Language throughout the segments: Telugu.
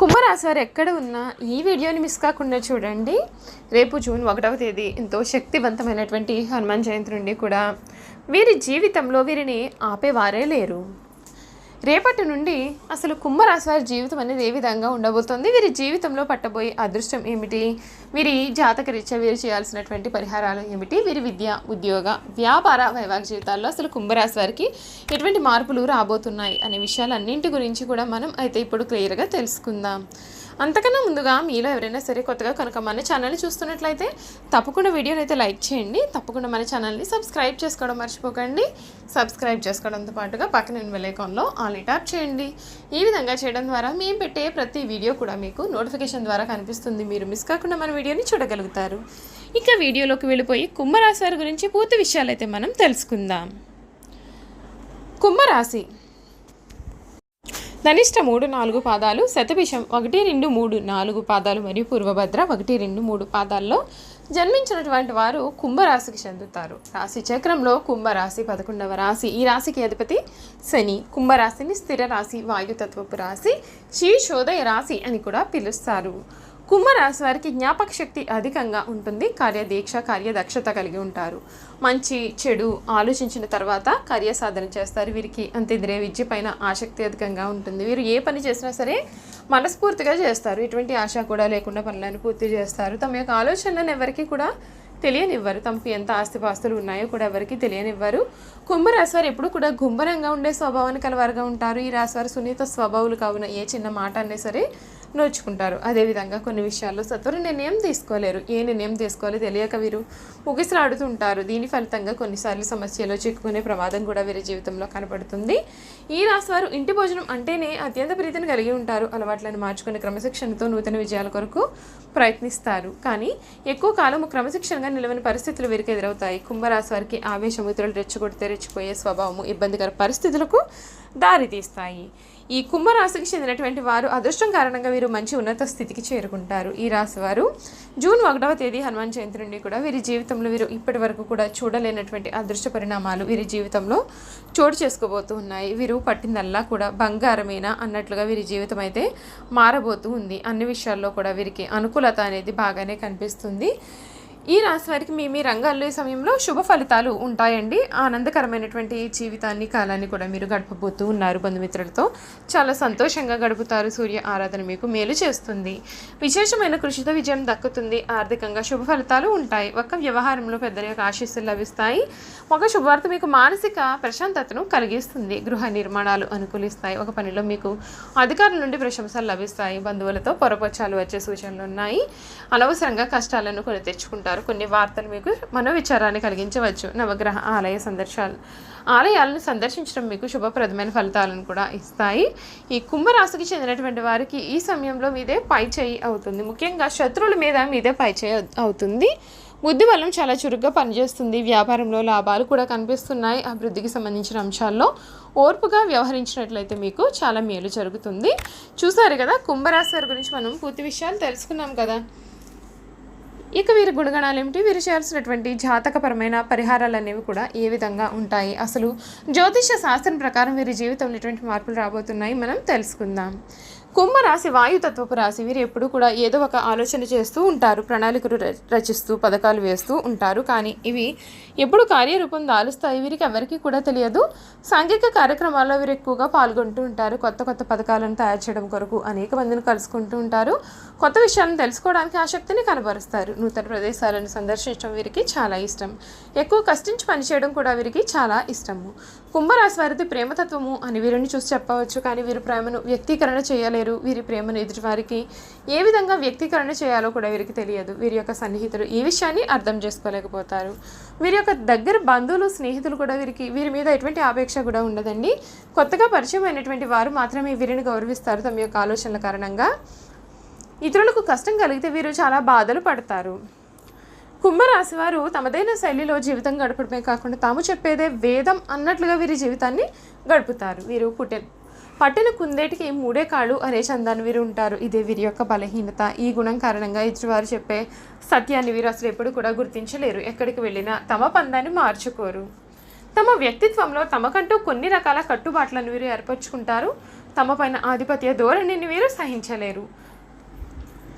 కుంభరాశి వారు ఎక్కడ ఉన్నా ఈ వీడియోని మిస్ కాకుండా చూడండి. రేపు జూన్ 1వ తేదీ ఎంతో శక్తివంతమైనటువంటి హనుమాన్ జయంతి నుండి కూడా వీరి జీవితంలో వీరిని ఆపేవారే లేరు. రేపటి నుండి అసలు కుంభరాశి వారి జీవితం అనేది ఏ విధంగా ఉండబోతోంది, వీరి జీవితంలో పట్టబోయే అదృష్టం ఏమిటి, వీరి జాతకరీత్యా వీరు చేయాల్సినటువంటి పరిహారాలు ఏమిటి, వీరి విద్య, ఉద్యోగ, వ్యాపార, వైవాహిక జీవితాల్లో అసలు కుంభరాశి వారికి ఎటువంటి మార్పులు రాబోతున్నాయి అనే విషయాలన్నింటి గురించి కూడా మనం అయితే ఇప్పుడు క్లియర్గా తెలుసుకుందాం. అంతకన్నా ముందుగా మీలో ఎవరైనా సరే కొత్తగా కనుక మన ఛానల్ని చూస్తున్నట్లయితే తప్పకుండా వీడియోని అయితే లైక్ చేయండి. తప్పకుండా మన ఛానల్ని సబ్స్క్రైబ్ చేసుకోవడం మర్చిపోకండి. సబ్స్క్రైబ్ చేసుకోవడంతో పాటుగా పక్కన బెల్ ఐకాన్లో ఆల్ ట్యాప్ చేయండి. ఈ విధంగా చేయడం ద్వారా మేము పెట్టే ప్రతి వీడియో కూడా మీకు నోటిఫికేషన్ ద్వారా కనిపిస్తుంది. మీరు మిస్ కాకుండా మన వీడియోని చూడగలుగుతారు. ఇక వీడియోలోకి వెళ్ళిపోయి కుంభరాశి వారి గురించి పూర్తి విషయాలు అయితే మనం తెలుసుకుందాం. కుంభరాశి ధనిష్ట 3, 4 పాదాలు, శతభిషం 1, 2, 3, 4 పాదాలు మరియు పూర్వభద్ర 1, 2, 3 పాదాల్లో జన్మించినటువంటి వారు కుంభరాశికి చెందుతారు. రాశి చక్రంలో కుంభరాశి 11వ రాశి. ఈ రాశికి అధిపతి శని. కుంభరాశిని స్థిర రాశి, వాయుతత్వపు రాశి, శీర్షోదయ రాశి అని కూడా పిలుస్తారు. కుంభరాశి వారికి జ్ఞాపక శక్తి అధికంగా ఉంటుంది. కార్యదీక్ష, కార్యదక్షత కలిగి ఉంటారు. మంచి చెడు ఆలోచించిన తర్వాత కార్యసాధన చేస్తారు. వీరికి అంతేంద్రియ విద్య పైన ఆసక్తి అధికంగా ఉంటుంది. వీరు ఏ పని చేసినా సరే మనస్ఫూర్తిగా చేస్తారు. ఎటువంటి ఆశ కూడా లేకుండా పనులను పూర్తి చేస్తారు. తమ యొక్క ఆలోచనలను ఎవరికి కూడా తెలియనివ్వరు. తమకు ఎంత ఆస్తిపాస్తులు ఉన్నాయో కూడా ఎవరికి తెలియనివ్వరు. కుంభరాశి వారు ఎప్పుడు కూడా గుంభరంగా ఉండే స్వభావాన్ని కలవారుగా ఉంటారు. ఈ రాశి వారు సున్నిత స్వభావాలు కావున ఏ చిన్న మాట అనే సరే నోచుకుంటారు. అదేవిధంగా కొన్ని విషయాల్లో సత్వర నిర్ణయం తీసుకోలేరు. ఏ నిర్ణయం తీసుకోవాలో తెలియక వీరు ముగిసలాడుతుంటారు. దీని ఫలితంగా కొన్నిసార్లు సమస్యలో చిక్కుకునే ప్రమాదం కూడా వీరి జీవితంలో కనపడుతుంది. ఈ రాశి వారు ఇంటి భోజనం అంటేనే అత్యంత ప్రీతిని కలిగి ఉంటారు. అలవాట్లను మార్చుకునే క్రమశిక్షణతో నూతన విజయాల కొరకు ప్రయత్నిస్తారు. కానీ ఎక్కువ కాలం క్రమశిక్షణగా నిలవని పరిస్థితులు వీరికి ఎదురవుతాయి. కుంభరాశి వారికి ఆవేశం, ఇతరులు రెచ్చగొడితే రెచ్చిపోయే స్వభావము ఇబ్బందికర పరిస్థితులకు దారితీస్తాయి. ఈ కుంభరాశికి చెందినటువంటి వారు అదృష్టం కారణంగా వీరు మంచి ఉన్నత స్థితికి చేరుకుంటారు. ఈ రాశి వారు జూన్ 1వ తేదీ హనుమాన్ జయంతి నుండి కూడా వీరి జీవితంలో వీరు ఇప్పటి వరకు కూడా చూడలేనటువంటి అదృష్ట పరిణామాలు వీరి జీవితంలో చోటు చేసుకోబోతూ ఉన్నాయి. వీరు పట్టిందల్లా కూడా బంగారమేనా అన్నట్లుగా వీరి జీవితం అయితే మారబోతూ ఉంది. అన్ని విషయాల్లో కూడా వీరికి అనుకూలత అనేది బాగానే కనిపిస్తుంది. ఈ రాశి వారికి మీ రంగాల్లో ఈ సమయంలో శుభ ఫలితాలు ఉంటాయండి. ఆనందకరమైనటువంటి జీవితాన్ని, కాలాన్ని కూడా మీరు గడపబోతూ ఉన్నారు. బంధుమిత్రులతో చాలా సంతోషంగా గడుపుతారు. సూర్య ఆరాధన మీకు మేలు చేస్తుంది. విశేషమైన కృషితో విజయం దక్కుతుంది. ఆర్థికంగా శుభ ఫలితాలు ఉంటాయి. ఒక వ్యవహారంలో పెద్దల యొక్క ఆశీస్సులు లభిస్తాయి. ఒక శుభవార్త మీకు మానసిక ప్రశాంతతను కలిగిస్తుంది. గృహ నిర్మాణాలు అనుకూలిస్తాయి. ఒక పనిలో మీకు అధికారుల నుండి ప్రశంసలు లభిస్తాయి. బంధువులతో పొరపచ్చాలు వచ్చే సూచనలు ఉన్నాయి. అనవసరంగా కష్టాలను కొని తెచ్చుకుంటారు. కొన్ని వార్తలు మీకు మనోవిచారాన్ని కలిగించవచ్చు. నవగ్రహ ఆలయాలను సందర్శించడం మీకు శుభప్రదమైన ఫలితాలను కూడా ఇస్తాయి. ఈ కుంభరాశికి చెందినటువంటి వారికి ఈ సమయంలో మీదే పై చేయి అవుతుంది. ముఖ్యంగా శత్రువుల మీద మీదే పై చేయి అవుతుంది. బుద్ధి బలం చాలా చురుగ్గా పనిచేస్తుంది. వ్యాపారంలో లాభాలు కూడా కనిపిస్తున్నాయి. అభివృద్ధికి సంబంధించిన అంశాల్లో ఓర్పుగా వ్యవహరించినట్లయితే మీకు చాలా మేలు జరుగుతుంది. చూసారు కదా, కుంభరాశి వారి గురించి మనం పూర్తి విషయాలు తెలుసుకున్నాం కదా. ఇక వీరి గుణగణాలు ఏమిటి, వీరు చేయాల్సినటువంటి జాతకపరమైన పరిహారాలు అనేవి కూడా ఏ విధంగా ఉంటాయి, అసలు జ్యోతిష శాస్త్రం ప్రకారం వీరి జీవితంలో ఎటువంటి మార్పులు రాబోతున్నాయి మనం తెలుసుకుందాం. కుంభరాశి వాయుతత్వపు రాశి. వీరు ఎప్పుడు కూడా ఏదో ఒక ఆలోచన చేస్తూ ఉంటారు. ప్రణాళికలు రచిస్తూ పథకాలు వేస్తూ ఉంటారు. కానీ ఇవి ఎప్పుడు కార్యరూపం దాలుస్తాయి వీరికి ఎవరికి కూడా తెలియదు. సాంఘిక కార్యక్రమాల్లో వీరు ఎక్కువగా పాల్గొంటూ ఉంటారు. కొత్త కొత్త పథకాలను తయారు చేయడం కొరకు అనేక మందిని కలుసుకుంటూ ఉంటారు. కొత్త విషయాలను తెలుసుకోవడానికి ఆసక్తిని కనబరుస్తారు. నూతన ప్రదేశాలను సందర్శించడం వీరికి చాలా ఇష్టం. ఎక్కువ కష్టించి పనిచేయడం కూడా వీరికి చాలా ఇష్టము. కుంభరాశి వారిది ప్రేమతత్వము అని వీరిని చూసి చెప్పవచ్చు. కానీ వీరు ప్రేమను వ్యక్తీకరణ చేయలేరు. వీరి ప్రేమను ఎదుటి వారికి ఏ విధంగా వ్యక్తీకరణ చేయాలో కూడా వీరికి తెలియదు. వీరి యొక్క సన్నిహితులు ఈ విషయాన్ని అర్థం చేసుకోలేకపోతారు. వీరి యొక్క దగ్గర బంధువులు, స్నేహితులు కూడా వీరి మీద ఎటువంటి ఆపేక్ష కూడా ఉండదండి. కొత్తగా పరిచయం అయినటువంటి వారు మాత్రమే వీరిని గౌరవిస్తారు. తమ యొక్క ఆలోచనల కారణంగా ఇతరులకు కష్టం కలిగితే వీరు చాలా బాధలు పడతారు. కుంభరాశి వారు తమదైన శైలిలో జీవితం గడపడమే కాకుండా తాము చెప్పేదే వేదం అన్నట్లుగా వీరి జీవితాన్ని గడుపుతారు. వీరు పట్టిన కుందేటికి 3 కాళ్ళు అనే చందాన్ని వీరు ఉంటారు. ఇదే వీరి యొక్క బలహీనత. ఈ గుణం కారణంగా ఎదుటివారు చెప్పే సత్యాన్ని వీరు అసలు ఎప్పుడు కూడా గుర్తించలేరు. ఎక్కడికి వెళ్ళినా తమ పందాన్ని మార్చుకోరు. తమ వ్యక్తిత్వంలో తమకంటూ కొన్ని రకాల కట్టుబాట్లను వీరు ఏర్పరచుకుంటారు. తమ పైన ఆధిపత్య ధోరణిని వీరు సహించలేరు.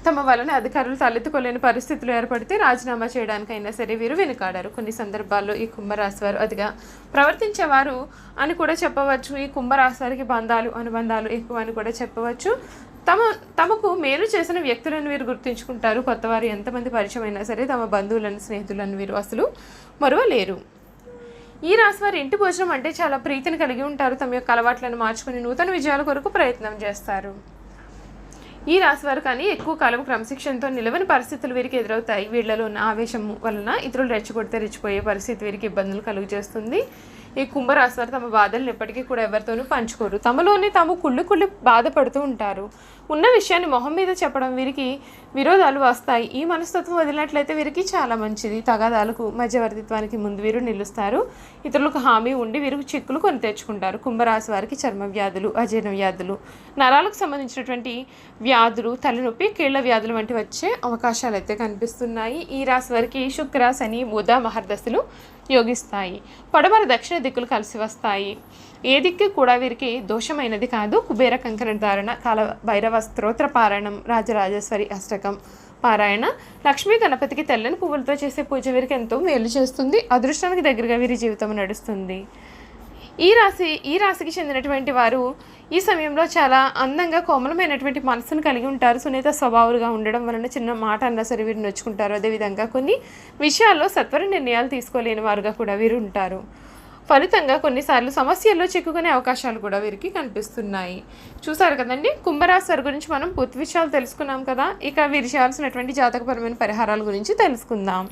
తమ వలన అధికారులు తలెత్తుకోలేని పరిస్థితులు ఏర్పడితే రాజీనామా చేయడానికైనా సరే వీరు వెనుకాడారు. కొన్ని సందర్భాల్లో ఈ కుంభరాశి వారు అతిగా ప్రవర్తించేవారు అని కూడా చెప్పవచ్చు. ఈ కుంభరాశి వారికి బంధాలు అనుబంధాలు ఎక్కువ అని కూడా చెప్పవచ్చు. తమకు మేలు చేసిన వ్యక్తులను వీరు గుర్తుంచుకుంటారు. కొత్తవారు ఎంతమంది పరిచయం అయినా సరే తమ బంధువులను స్నేహితులను వీరు అసలు మరువలేరు. ఈ రాశి వారు ఇంటి భోజనం అంటే చాలా ప్రీతిని కలిగి ఉంటారు. తమ యొక్క అలవాట్లను మార్చుకుని నూతన విజయాల కొరకు ప్రయత్నం చేస్తారు. ఈ రాశి వారు కానీ ఎక్కువ కాలం క్రమశిక్షణతో నిలవని పరిస్థితులు వీరికి ఎదురవుతాయి. వీళ్లలో ఉన్న ఆవేశం వలన ఇతరులు రెచ్చగొడితే రెచ్చిపోయే పరిస్థితి వీరికి ఇబ్బందులు కలుగు చేస్తుంది. ఈ కుంభరాశి వారు తమ బాధలను ఎప్పటికీ కూడా ఎవరితోనూ పంచుకోరు. తమలోనే తాము కుళ్ళి బాధపడుతూ ఉంటారు. ఉన్న విషయాన్ని మొహం మీద చెప్పడం వీరికి విరోధాలు వస్తాయి. ఈ మనస్తత్వం వదిలినట్లయితే వీరికి చాలా మంచిది. తగాదాలకు మధ్యవర్తిత్వానికి ముందు వీరు నిలుస్తారు. ఇతరులకు హామీ ఉండి వీరు చిక్కులు కొని తెచ్చుకుంటారు. కుంభరాశి వారికి చర్మ వ్యాధులు, అజీర్ణ వ్యాధులు, నరాలకు సంబంధించినటువంటి వ్యాధులు, తలనొప్పి, కీళ్ల వ్యాధులు వంటి వచ్చే అవకాశాలు అయితే కనిపిస్తున్నాయి. ఈ రాశి వారికి శుక్ర, శని, బుధ మహర్దశలు యోగిస్తాయి. పడమర దక్షిణ దిక్కులు కలిసి వస్తాయి. ఏ దిక్కు కూడా వీరికి దోషమైనది కాదు. కుబేర కంకణ ధారణ, కాల భైరవ స్తోత్ర పారాయణం, రాజరాజేశ్వరి అష్టకం పారాయణ, లక్ష్మీ గణపతికి తెల్లని పువ్వులతో చేసే పూజ వీరికి ఎంతో మేలు చేస్తుంది. అదృష్టానికి దగ్గరగా వీరి జీవితం నడుస్తుంది. ఈ రాశికి చెందినటువంటి వారు ఈ సమయంలో చాలా అందంగా కోమలమైనటువంటి మనసును కలిగి ఉంటారు. సునీత స్వభావాలుగా ఉండడం వలన చిన్న మాట అన్నా సరే వీరు నొచ్చుకుంటారు. అదేవిధంగా కొన్ని విషయాల్లో సత్వర నిర్ణయాలు తీసుకోలేని వారుగా కూడా వీరు ఉంటారు. ఫలితంగా కొన్నిసార్లు సమస్యల్లో చిక్కుకునే అవకాశాలు కూడా వీరికి కనిపిస్తున్నాయి. చూసారు కదండి, కుంభరాశి వారి గురించి మనం పూర్తి విషయాలు తెలుసుకున్నాం కదా. ఇక వీరు చేయాల్సినటువంటి జాతకపరమైన పరిహారాల గురించి తెలుసుకుందాం.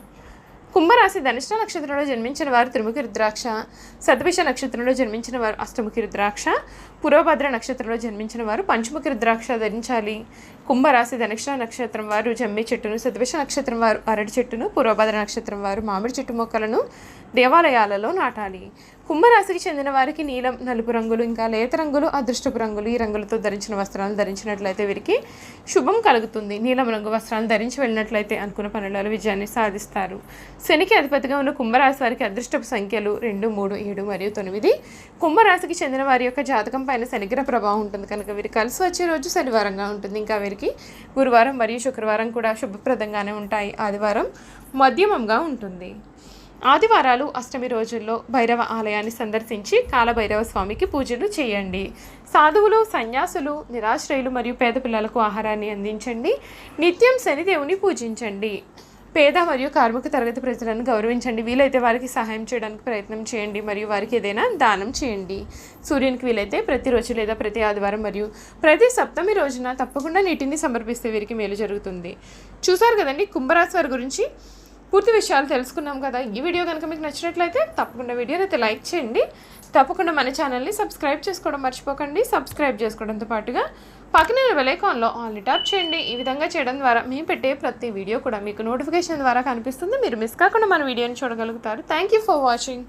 కుంభరాశి ధనిష్ట నక్షత్రంలో జన్మించిన వారు త్రిముఖి రుద్రాక్ష, శతభిష నక్షత్రంలో జన్మించిన వారు అష్టముఖి రుద్రాక్ష, పూర్వభద్ర నక్షత్రంలో జన్మించిన వారు పంచముఖి రుద్రాక్ష ధరించాలి. కుంభరాశి ధనిష్ట నక్షత్రం వారు జమ్మి చెట్టును, శతభిష నక్షత్రం వారు అరటి చెట్టును, పూర్వభద్ర నక్షత్రం వారు మామిడి చెట్టు మొక్కలను దేవాలయాలలో నాటాలి. కుంభరాశికి చెందిన వారికి నీలం, నలుపు రంగులు ఇంకా లేత రంగులు అదృష్టపు రంగులు. ఈ రంగులతో ధరించిన వస్త్రాలను ధరించినట్లయితే వీరికి శుభం కలుగుతుంది. నీలం రంగు వస్త్రాలను ధరించి వెళ్ళినట్లయితే అనుకున్న పనులలో విజయాన్ని సాధిస్తారు. శనికి అధిపతిగా ఉన్న కుంభరాశి వారికి అదృష్టపు సంఖ్యలు 2, 3, 7 మరియు 9. కుంభరాశికి చెందిన వారి యొక్క జాతకం పైన శనిగ్రహ ప్రభావం ఉంటుంది కనుక వీరికి కలిసి వచ్చే రోజు శనివారంగా ఉంటుంది. ఇంకా వీరికి గురువారం మరియు శుక్రవారం కూడా శుభప్రదంగానే ఉంటాయి. ఆదివారం మధ్యమంగా ఉంటుంది. ఆదివారాలు అష్టమి రోజుల్లో భైరవ ఆలయాన్ని సందర్శించి కాలభైరవ స్వామికి పూజలు చేయండి. సాధువులు, సన్యాసులు, నిరాశ్రయులు మరియు పేద పిల్లలకు ఆహారాన్ని అందించండి. నిత్యం శనిదేవుని పూజించండి. పేద మరియు కార్మిక తరగతి ప్రజలను గౌరవించండి. వీలైతే వారికి సహాయం చేయడానికి ప్రయత్నం చేయండి మరియు వారికి ఏదైనా దానం చేయండి. సూర్యునికి వీలైతే ప్రతిరోజు లేదా ప్రతి ఆదివారం మరియు ప్రతి సప్తమి రోజున తప్పకుండా నీటిని సమర్పిస్తే వీరికి మేలు జరుగుతుంది. చూసారు కదండి, కుంభరాశి వారి గురించి పూర్తి విషయాలు తెలుసుకున్నాం కదా. ఈ వీడియో కనుక మీకు నచ్చినట్లయితే తప్పకుండా వీడియోని అయితే లైక్ చేయండి. తప్పకుండా మన ఛానల్ని సబ్స్క్రైబ్ చేసుకోవడం మర్చిపోకండి. సబ్స్క్రైబ్ చేసుకోవడంతో పాటుగా పక్కన బెల్ ఐకాన్లో ఆల్ని ట్యాప్ చేయండి. ఈ విధంగా చేయడం ద్వారా మేము పెట్టే ప్రతి వీడియో కూడా మీకు నోటిఫికేషన్ ద్వారా కనిపిస్తుంది. మీరు మిస్ కాకుండా మన వీడియోని చూడగలుగుతారు. Thank you for watching.